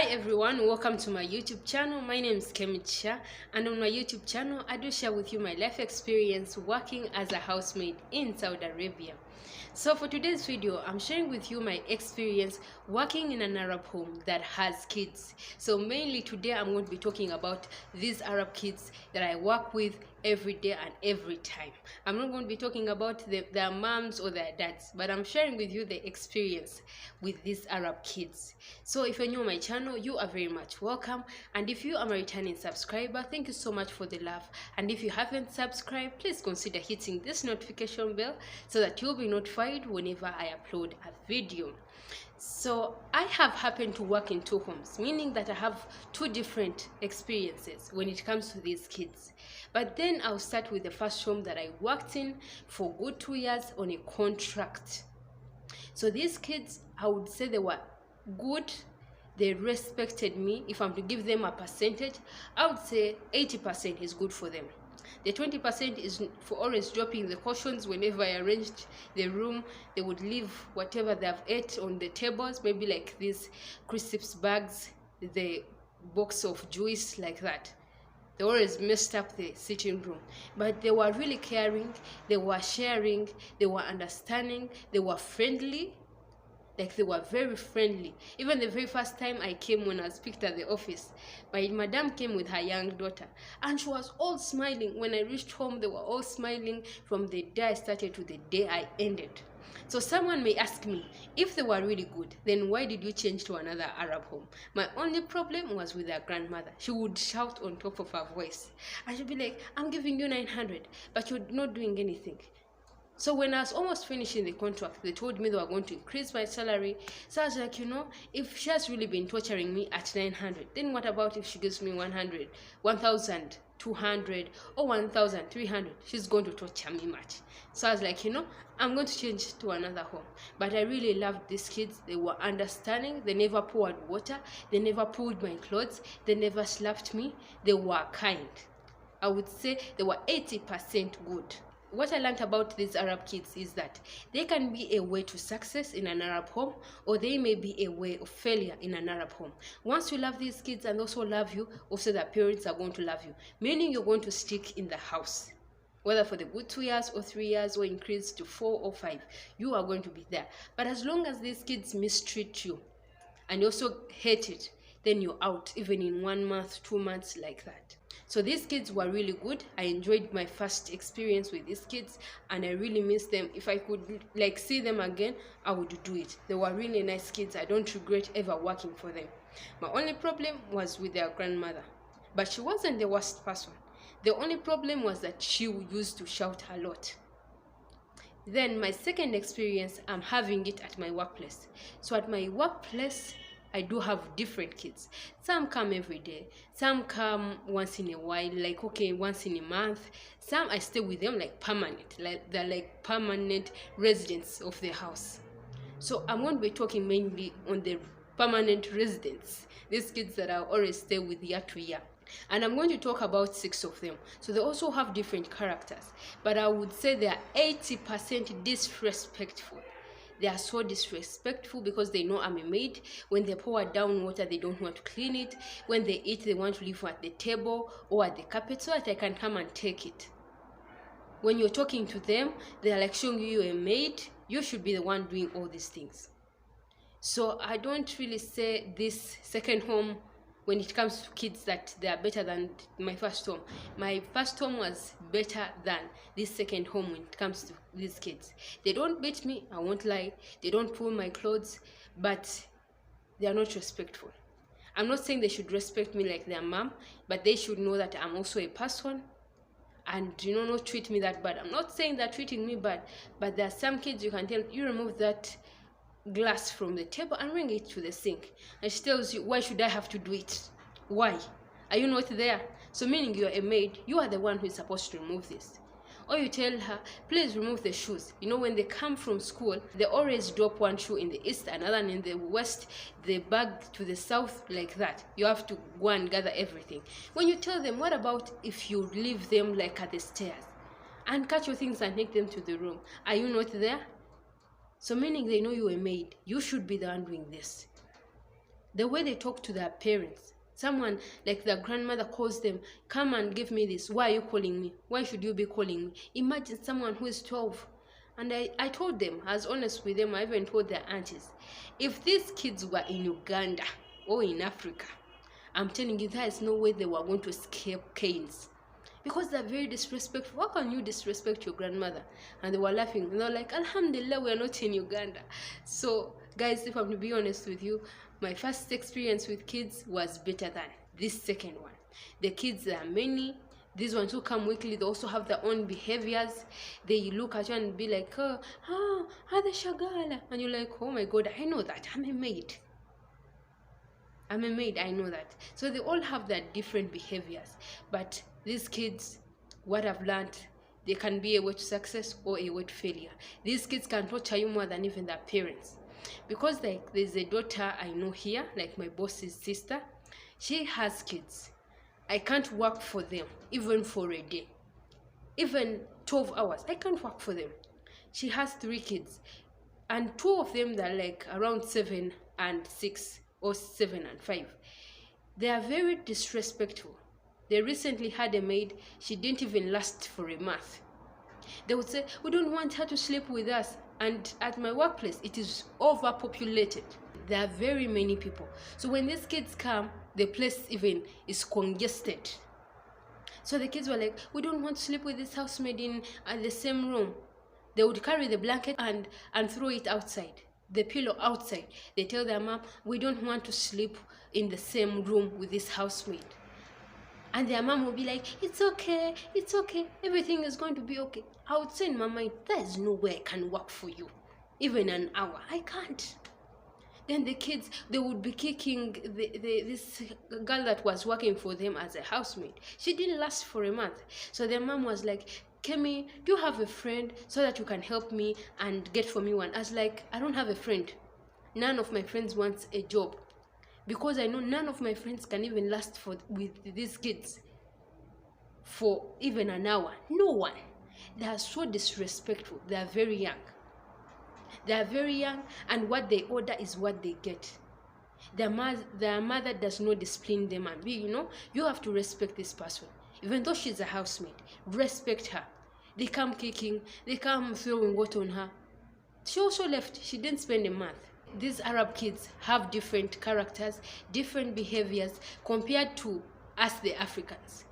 Hi everyone, welcome to my YouTube channel. My name is Kemicha, and on my YouTube channel I do share with you my life experience working as a housemaid in Saudi Arabia. So for today's video, I'm sharing with you my experience working in an Arab home that has kids. So mainly today I'm going to be talking about these Arab kids that I work with every day and every time. I'm not going to be talking about their moms or their dads, but I'm sharing with you the experience with these Arab kids. So if you're new on my channel, you are very much welcome, and if you are a returning subscriber, thank you so much for the love. And if you haven't subscribed, please consider hitting this notification bell so that you'll be notified whenever I upload a video. So I have happened to work in two homes, meaning that I have two different experiences when it comes to these kids. But then I'll start with the first home that I worked in for good 2 years on a contract. So these kids, I would say they were good. They respected me. If I'm to give them a percentage, I would say 80% is good for them. The 20% is for always dropping the cautions. Whenever I arranged the room, they would leave whatever they have ate on the tables, maybe like these crisps bags, the box of juice, like that. They always messed up the sitting room. But they were really caring, they were sharing, they were understanding, they were friendly. Like, they were very friendly. Even the very first time I came, when I was picked at the office, my madam came with her young daughter, and she was all smiling. When I reached home, they were all smiling from the day I started to the day I ended. So someone may ask me, if they were really good, then why did you change to another Arab home? My only problem was with their grandmother. She would shout on top of her voice, and she'd be like, I'm giving you 900, but you're not doing anything. So when I was almost finishing the contract, they told me they were going to increase my salary. So I was like, if she has really been torturing me at 900, then what about if she gives me 100, 1,200, or 1,300? She's going to torture me much. So I was like, I'm going to change to another home. But I really loved these kids. They were understanding. They never poured water. They never pulled my clothes. They never slapped me. They were kind. I would say they were 80% good. What I learned about these Arab kids is that they can be a way to success in an Arab home, or they may be a way of failure in an Arab home. Once you love these kids and also love you, also their parents are going to love you, meaning you're going to stick in the house. Whether for the good 2 years or 3 years, or increase to 4 or 5, you are going to be there. But as long as these kids mistreat you and you also hate it, then you're out, even in 1 month, 2 months, like that. So these kids were really good. I enjoyed my first experience with these kids, and I really miss them. If I could see them again, I would do it. They were really nice kids. I don't regret ever working for them. My only problem was with their grandmother, but she wasn't the worst person. The only problem was that she used to shout a lot. Then my second experience, I'm having it at my workplace. So at my workplace, I do have different kids. Some come every day. Some come once in a while, once in a month. Some I stay with them permanent, they're like permanent residents of the house. So I'm going to be talking mainly on the permanent residents, these kids that I always stay with year to year. And I'm going to talk about 6 of them. So they also have different characters, but I would say they are 80% disrespectful. They are so disrespectful because they know I'm a maid. When they pour down water, they don't want to clean it. When they eat, they want to leave at the table or at the carpet so that I can come and take it. When you're talking to them, they are like showing you a maid. You should be the one doing all these things. So I don't really say this second home, when it comes to kids, that they are better than my first home. My first home was better than this second home when it comes to these kids. They don't beat me, I won't lie. They don't pull my clothes, but they are not respectful. I'm not saying they should respect me like their mom, but they should know that I'm also a person, and not treat me that bad. I'm not saying they're treating me bad, but there are some kids you can tell, you remove that glass from the table and bring it to the sink, and she tells you, why should I have to do it? Why? Are you not there? So meaning you're a maid, you are the one who is supposed to remove this. Or you tell her, please remove the shoes. When they come from school, they always drop one shoe in the east, another in the west, the bag to the south, like that. You have to go and gather everything. When you tell them, what about if you leave them at the stairs and catch your things and take them to the room? Are you not there? So meaning they know you're a maid. You should be the one doing this. The way they talk to their parents. Someone like their grandmother calls them, come and give me this. Why are you calling me? Why should you be calling me? Imagine someone who is 12. And I told them, I was honest with them, I even told their aunties, if these kids were in Uganda or in Africa, I'm telling you, there is no way they were going to escape canes. Because they're very disrespectful. How can you disrespect your grandmother? And they were laughing. And they were like, Alhamdulillah, we are not in Uganda. So, guys, if I'm to be honest with you, my first experience with kids was better than this second one. The kids are many. These ones who come weekly, they also have their own behaviors. They look at you and be like, the shagala. And you're like, oh my God, I know that. I'm a maid, I know that. So they all have their different behaviors. But these kids, what I've learned, they can be a way to success or a way to failure. These kids can torture you more than even their parents. Because like there's a daughter I know here, like my boss's sister, she has kids. I can't work for them, even for a day. Even 12 hours, I can't work for them. She has 3 kids. And 2 of them, they're like around 7 and 6 or 7 and 5. They are very disrespectful. They recently had a maid, she didn't even last for a month. They would say, we don't want her to sleep with us. And at my workplace, it is overpopulated. There are very many people. So when these kids come, the place even is congested. So the kids were like, we don't want to sleep with this housemaid in the same room. They would carry the blanket and throw it outside, the pillow outside. They tell their mom, we don't want to sleep in the same room with this housemaid. And their mom will be like, it's okay, everything is going to be okay. I would say in my mind, there is no way I can work for you, even an hour. I can't. Then the kids, they would be kicking this girl that was working for them as a housemaid. She didn't last for a month. So their mom was like, Kemi, do you have a friend so that you can help me and get for me one? I was like, I don't have a friend. None of my friends wants a job. Because I know none of my friends can even last with these kids for even an hour. No one. They are so disrespectful. They are very young. And what they order is what they get. Their mother does not discipline them and you have to respect this person. Even though she's a housemaid, respect her. They come kicking, they come throwing water on her. She also left. She didn't spend a month. These Arab kids have different characters, different behaviors compared to us, the Africans.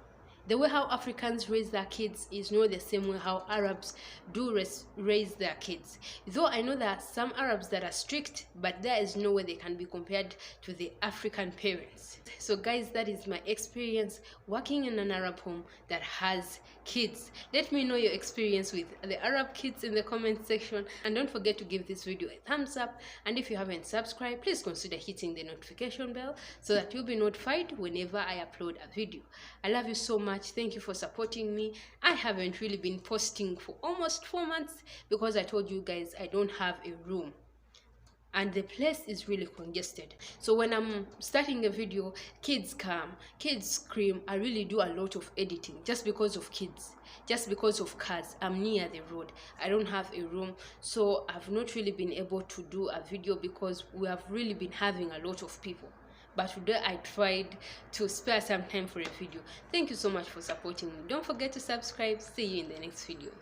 The way how Africans raise their kids is not the same way how Arabs do raise their kids. Though I know there are some Arabs that are strict, but there is no way they can be compared to the African parents. So guys, that is my experience working in an Arab home that has kids. Let me know your experience with the Arab kids in the comment section, and don't forget to give this video a thumbs up. And if you haven't subscribed, please consider hitting the notification bell so that you'll be notified whenever I upload a video. I love you so much. Thank you for supporting me. I haven't really been posting for almost 4 months because I told you guys I don't have a room and the place is really congested. So when I'm starting a video, kids come, kids scream. I really do a lot of editing just because of kids, just because of cars. I'm near the road, I don't have a room, so I've not really been able to do a video because we have really been having a lot of people. But today I tried to spare some time for a video. Thank you so much for supporting me. Don't forget to subscribe. See you in the next video.